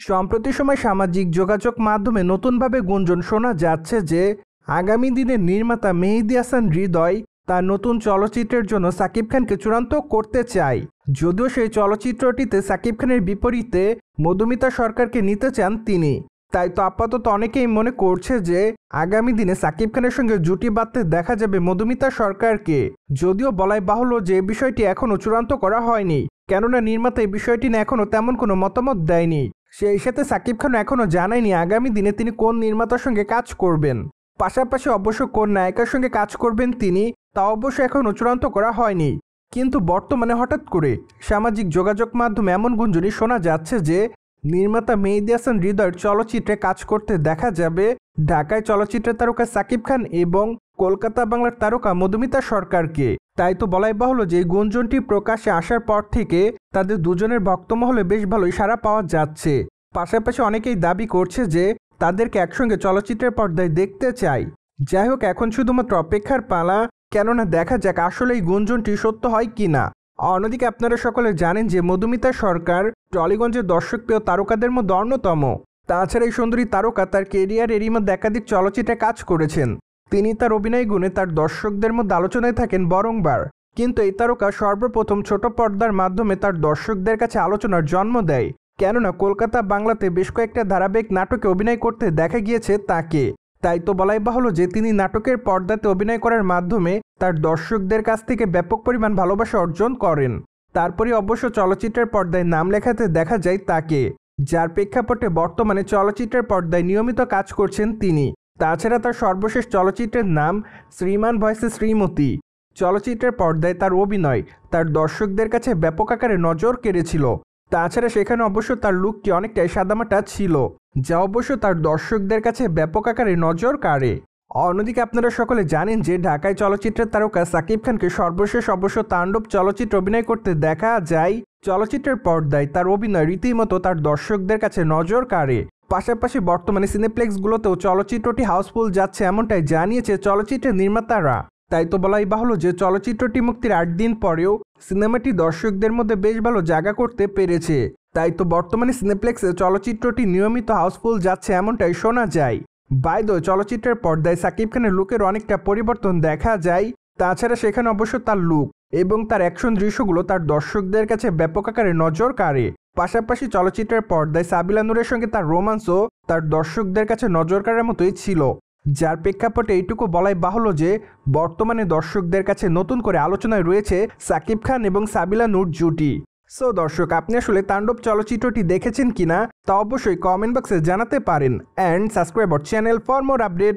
সম্প্রতি সময় সামাজিক যোগাযোগ মাধ্যমে নতুনভাবে গুঞ্জন শোনা যাচ্ছে যে আগামী দিনে নির্মাতা মেহেদী হাসান হৃদয় তার নতুন চলচ্চিত্রের জন্য সাকিব খানকে চূড়ান্ত করতে চায়। যদিও সেই চলচ্চিত্রটিতে সাকিব খানের বিপরীতে মধুমিতা সরকারকে নিতে চান তিনি। তাই তো আপাতত অনেকেই মনে করছে যে আগামী দিনে সাকিব খানের সঙ্গে জুটি বাঁধতে দেখা যাবে মধুমিতা সরকারকে। যদিও বলাই বাহুল্য যে বিষয়টি এখনও চূড়ান্ত করা হয়নি, কেননা নির্মাতা এই বিষয়টি নিয়ে এখনও তেমন কোনো মতামত দেয়নি। সেই সাথে সাকিব খান এখনও জানায়নি আগামী দিনে তিনি কোন নির্মাতার সঙ্গে কাজ করবেন, পাশাপাশি অবশ্য কোন নায়িকার সঙ্গে কাজ করবেন তিনি তা অবশ্য এখনও চূড়ান্ত করা হয়নি। কিন্তু বর্তমানে হঠাৎ করে সামাজিক যোগাযোগ মাধ্যমে এমন গুঞ্জনই শোনা যাচ্ছে যে নির্মাতা মেহেদী হাসান হৃদয়ের চলচ্চিত্রে কাজ করতে দেখা যাবে ঢাকায় চলচ্চিত্রের তারকা সাকিব খান এবং কলকাতা বাংলার তারকা মধুমিতা সরকারকে। তাই তো বলাই বাহুল্য যে গুঞ্জনটি প্রকাশ্যে আসার পর থেকে তাদের দুজনের ভক্তমহলে বেশ ভালোই সাড়া পাওয়া যাচ্ছে। পাশাপাশি অনেকেই দাবি করছে যে তাদেরকে একসঙ্গে চলচ্চিত্রের পর্দায় দেখতে চাই। যাই হোক, এখন শুধুমাত্র অপেক্ষার পালা, কেননা দেখা যাক আসলে এই গুঞ্জনটি সত্য হয় কিনা। অন্যদিকে আপনারা সকলে জানেন যে মধুমিতা সরকার টলিগঞ্জের দর্শকপ্রিয় তারকাদের মধ্যে অন্যতম। তাছাড়া এই সুন্দরী তারকা তার কেরিয়ারেরই মধ্যে একাধিক চলচ্চিত্রে কাজ করেছেন। তিনি তার অভিনয় গুণে তার দর্শকদের মধ্যে আলোচনায় থাকেন বারংবার। কিন্তু এই তারকা সর্বপ্রথম ছোট পর্দার মাধ্যমে তার দর্শকদের কাছে আলোচনার জন্ম দেয়, কেননা কলকাতা বাংলাতে বেশ কয়েকটা ধারাবাহিক নাটকে অভিনয় করতে দেখা গিয়েছে তাকে। তাই তো বলাই বাহুল্য যে তিনি নাটকের পর্দাতে অভিনয় করার মাধ্যমে তার দর্শকদের কাছ থেকে ব্যাপক পরিমাণ ভালোবাসা অর্জন করেন। তারপরে অবশ্য চলচ্চিত্রের পর্দায় নাম লেখাতে দেখা যায় তাকে, যার প্রেক্ষাপটে বর্তমানে চলচ্চিত্রের পর্দায় নিয়মিত কাজ করছেন তিনি। তাছাড়া তার সর্বশেষ চলচ্চিত্রের নাম শ্রীমান ভয়েসে শ্রীমতী। চলচ্চিত্রের পর্দায় তার অভিনয় তার দর্শকদের কাছে ব্যাপক আকারে নজর কেড়েছিল। তাছাড়া সেখানে অবশ্য তার লুকটি অনেকটাই সাদামাটা ছিল, যা অবশ্য তার দর্শকদের কাছে ব্যাপক আকারে নজর কাড়ে। অন্যদিকে আপনারা সকলে জানেন যে ঢাকায় চলচ্চিত্রের তারকা সাকিব খানকে সর্বশেষ অবশ্য তাণ্ডব চলচ্চিত্র অভিনয় করতে দেখা যায়। চলচ্চিত্রের পর্দায় তার অভিনয় রীতিমতো তার দর্শকদের কাছে নজর কাড়ে। পাশাপাশি বর্তমানে সিনেপ্লেক্সগুলোতেও চলচ্চিত্রটি হাউসফুল যাচ্ছে এমনটাই জানিয়েছে চলচ্চিত্রের নির্মাতারা। তাই তো বলাই বাহুল্য যে চলচ্চিত্রটি মুক্তির 8 দিন পরেও সিনেমাটি দর্শকদের মধ্যে বেশ ভালো জায়গা করতে পেরেছে। তাই তো বর্তমানে সিনেপ্লেক্সে চলচ্চিত্রটি নিয়মিত হাউসফুল যাচ্ছে এমনটাই শোনা যায়। বাই দ্য ওয়ে, চলচ্চিত্রের পর্দায় সাকিব খানের লুকের অনেকটা পরিবর্তন দেখা যায়। তাছাড়া সেখানে অবশ্য তার লুক এবং তার অ্যাকশন দৃশ্যগুলো তার দর্শকদের কাছে ব্যাপক আকারে নজর কাড়ে। পাশাপাশি চলচ্চিত্রের পর্দায় সাবিলা নূরের সঙ্গে তার রোমান্সও তার দর্শকদের কাছে নজর কাড়ার মতোই ছিল, যার প্রেক্ষাপটে এইটুকু বলাই বাহুল্য যে বর্তমানে দর্শকদের কাছে নতুন করে আলোচনায় রয়েছে সাকিব খান এবং সাবিলা নূর জুটি। সো দর্শক, আপনি আসলে তাণ্ডব চলচ্চিত্রটি দেখেছেন কিনা তা অবশ্যই কমেন্ট বক্সে জানাতে পারেন। And subscribe our channel for more update.